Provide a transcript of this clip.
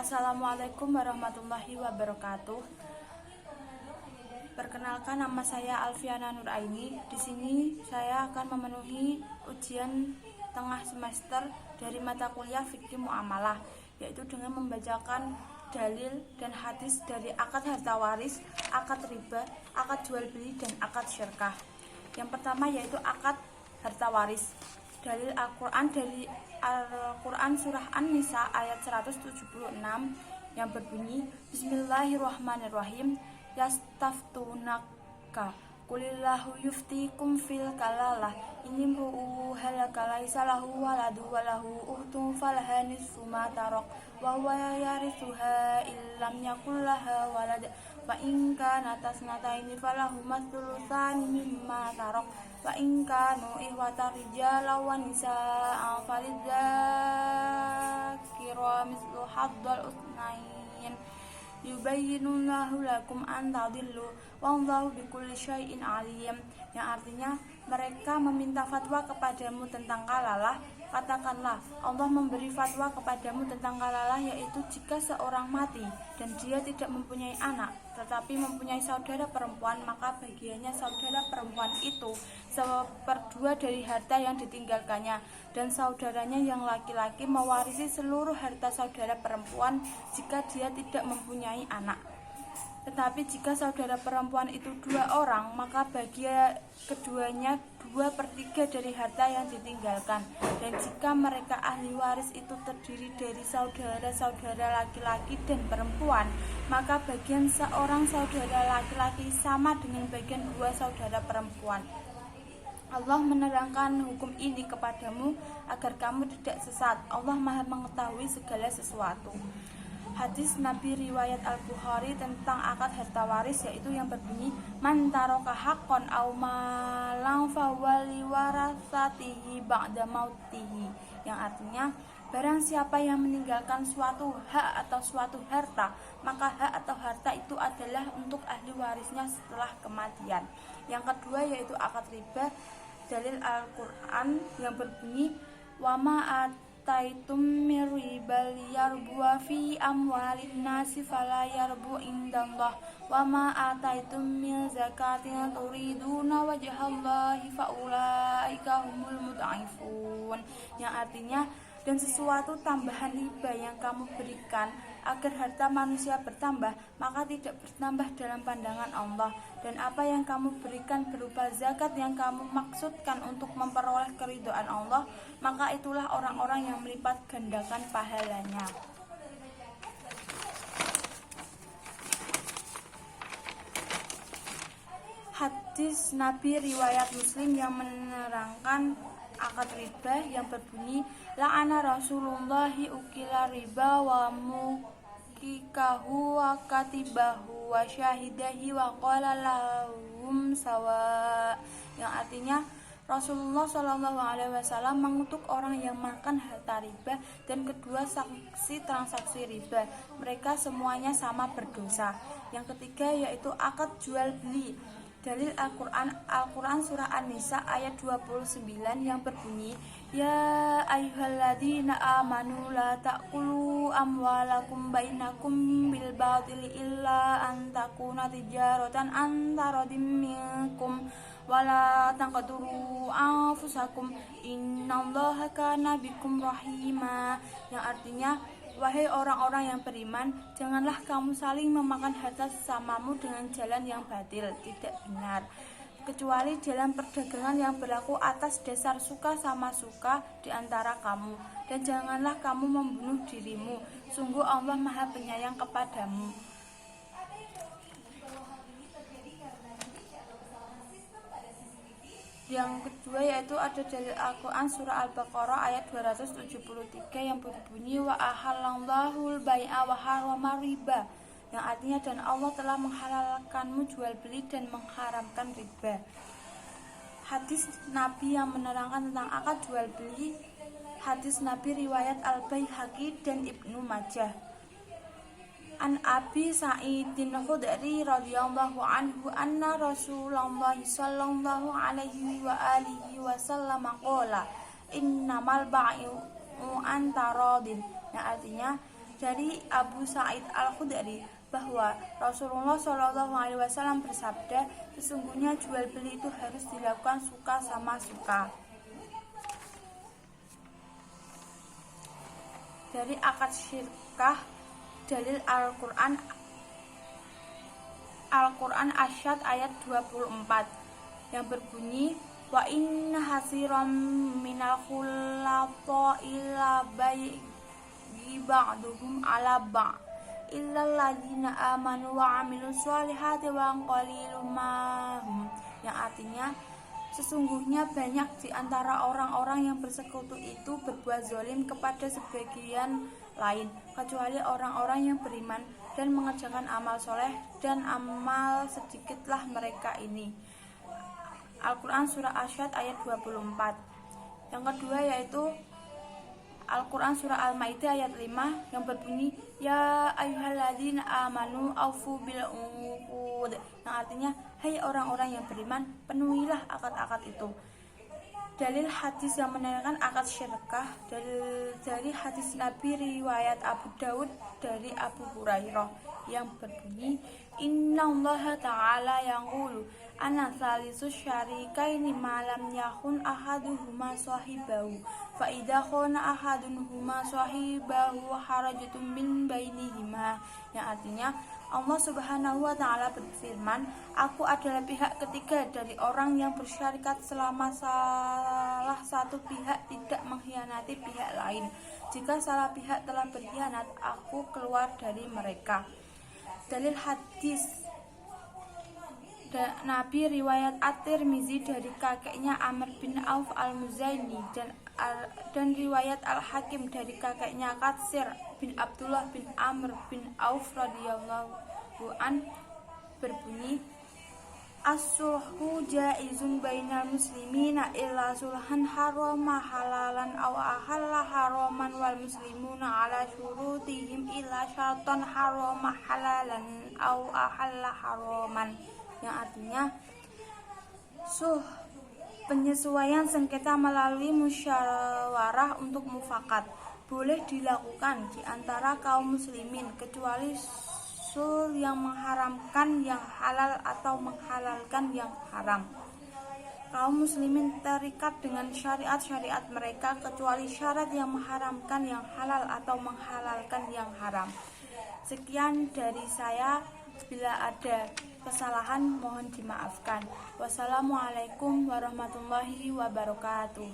Assalamualaikum warahmatullahi wabarakatuh. Perkenalkan, nama saya Alfiana Nuraini. Di sini saya akan memenuhi ujian tengah semester dari mata kuliah Fikih Muamalah, yaitu dengan membacakan dalil dan hadis dari akad harta waris, akad riba, akad jual beli, dan akad syirkah. Yang pertama yaitu akad harta waris. Dalil Al-Quran dari Al-Quran surah An-Nisa ayat 176 yang berbunyi, Bismillahirrahmanirrahim, yastaftunaka qulillahu yuftikum fil kalalah inni mru'u halaka laisa lahu waladu walahu uhtun falaha nisfu ma tarak wa huwa yarithuha illam yakul laha walad wa in kanat tasnataini falahuma thulutsani mimma tarak wa in kanu ihwata rijalan wa nisaan falidzakira mislu haddal utsnain yubayyinullahu lakum an tadillu wallahu bikulli syai'in alim. Yang artinya, mereka meminta fatwa kepadamu tentang kalalah. Katakanlah, Allah memberi fatwa kepadamu tentang kalalah, yaitu jika seorang mati dan dia tidak mempunyai anak tetapi mempunyai saudara perempuan, maka bagiannya saudara perempuan itu 1/2 dari harta yang ditinggalkannya, dan saudaranya yang laki-laki mewarisi seluruh harta saudara perempuan jika dia tidak mempunyai anak. Tetapi jika saudara perempuan itu 2 orang, maka bagi keduanya 2/3 dari harta yang ditinggalkan. Dan jika mereka ahli waris itu terdiri dari saudara-saudara laki-laki dan perempuan, maka bagian seorang saudara laki-laki sama dengan bagian 2 saudara perempuan. Allah menerangkan hukum ini kepadamu agar kamu tidak sesat. Allah Maha mengetahui segala sesuatu. Hadis Nabi riwayat Al-Bukhari tentang akad harta waris, yaitu yang berbunyi, man taraka haqqan aw malan fawali warasatihi ba'da mautihi, yang artinya, barang siapa yang meninggalkan suatu hak atau suatu harta, maka hak atau harta itu adalah untuk ahli warisnya setelah kematian. Yang kedua yaitu akad riba. Dalil Al-Quran yang berbunyi, wa taitum mir riba liyarbu fi amwalin nasi fala yarbu indallah wa ma ataitum min zakatin turiduna wajhallahi faulaika humul mud'ifun, yang artinya, dan sesuatu tambahan riba yang kamu berikan agar harta manusia bertambah, maka tidak bertambah dalam pandangan Allah. Dan apa yang kamu berikan berupa zakat yang kamu maksudkan untuk memperoleh keridhaan Allah, maka itulah orang-orang yang melipat gandakan pahalanya. Hadis Nabi riwayat Muslim yang menerangkan akad riba yang berbunyi, la'ana Rasulullahi ukila riba wa mukikahu wa katibahu wa syahidahi wa qala lahum sawa, yang artinya, Rasulullah SAW mengutuk orang yang makan harta riba dan kedua saksi transaksi riba. Mereka semuanya sama berdosa. Yang ketiga yaitu akad jual beli. Dalil Al-Quran surah An-Nisa ayat 29 yang berbunyi, ya ayyuhalladzina amanu la ta'kulu amwalakum bainakum bil batili illa an takuna tijaratan an taradim minkum wala taqtulu anfusakum innallaha kana bikum rahima, yang artinya, wahai orang-orang yang beriman, janganlah kamu saling memakan harta sesamamu dengan jalan yang batil, tidak benar, kecuali dalam perdagangan yang berlaku atas dasar suka sama suka di antara kamu. Dan janganlah kamu membunuh dirimu, sungguh Allah Maha Penyayang kepadamu. Yang kedua yaitu ada dalil Al-Quran surah Al-Baqarah ayat 273 yang berbunyi, wa ahallallahu al-bai'a wa harrama riba, yang artinya, dan Allah telah menghalalkanmu jual beli dan mengharamkan riba. Hadis Nabi yang menerangkan tentang akad jual beli. Hadis Nabi riwayat Al-Baihaqi dan Ibnu Majah. An Abi Sa'idin Khudri radhiyallahu anhu anna Rasulullah sallallahu alaihi wa alihi wasallam qala innamal bai'u an taradin, yang artinya, Dari Abu Sa'id Al-Khudri bahwa Rasulullah SAW bersabda, sesungguhnya jual beli itu harus dilakukan suka sama suka. Dari akad syirkah, dalil Al-Quran Asyad ayat 24 yang berbunyi, wa inna hasiram minal khulata illa ba'duhum ala ba' illal ladzina amanu wa 'amilus sholihati wa qalilum ma hum, yang artinya sesungguhnya banyak di antara orang-orang yang bersekutu itu berbuat zalim kepada sebagian lain, kecuali orang-orang yang beriman dan mengerjakan amal soleh, dan amal sedikitlah mereka ini. Al-Quran Surah Asyad ayat 24. Yang kedua yaitu Al-Quran Surah Al-Ma'idah ayat 5 yang berbunyi, ya ayyuhalladzina amanu aufu bil uqud, yang artinya hai orang-orang yang beriman, penuhilah akad-akad itu. Dalil hadis yang menerangkan akad syirkah dari hadis Nabi riwayat Abu Dawud dari Abu Hurairah yang berbunyi, innallaha ta'ala yaqulu ana salisu syarikaini malam yakun ahaduhuma sahibahu fa idza khana ahaduhuma sahibahu harajatun min bainihima, yang artinya Allah Subhanahu wa taala berfirman, aku adalah pihak ketiga dari orang yang bersyarikat selama salah satu pihak tidak mengkhianati pihak lain. Jika salah pihak telah berkhianat, aku keluar dari mereka. Dalil hadis Nabi riwayat At-Tirmizi dari kakeknya Amr bin Auf Al-Muzani dan riwayat Al-Hakim dari kakeknya Katsir bin Abdullah bin Amr bin Auf radhiyallahu an berbunyi, as-sulhu jaizun bainal muslimina illa sulhan harama halalan aw ahalla haraman wal muslimuna ala syurutihim illa syartan harama halalan aw ahalla haraman, yang artinya penyesuaian sengketa melalui musyawarah untuk mufakat boleh dilakukan di antara kaum muslimin kecuali sulh yang mengharamkan yang halal atau menghalalkan yang haram. Kaum muslimin terikat dengan syariat-syariat mereka kecuali syarat yang mengharamkan yang halal atau menghalalkan yang haram. Sekian dari saya. Bila ada kesalahan mohon dimaafkan. Wassalamualaikum warahmatullahi wabarakatuh.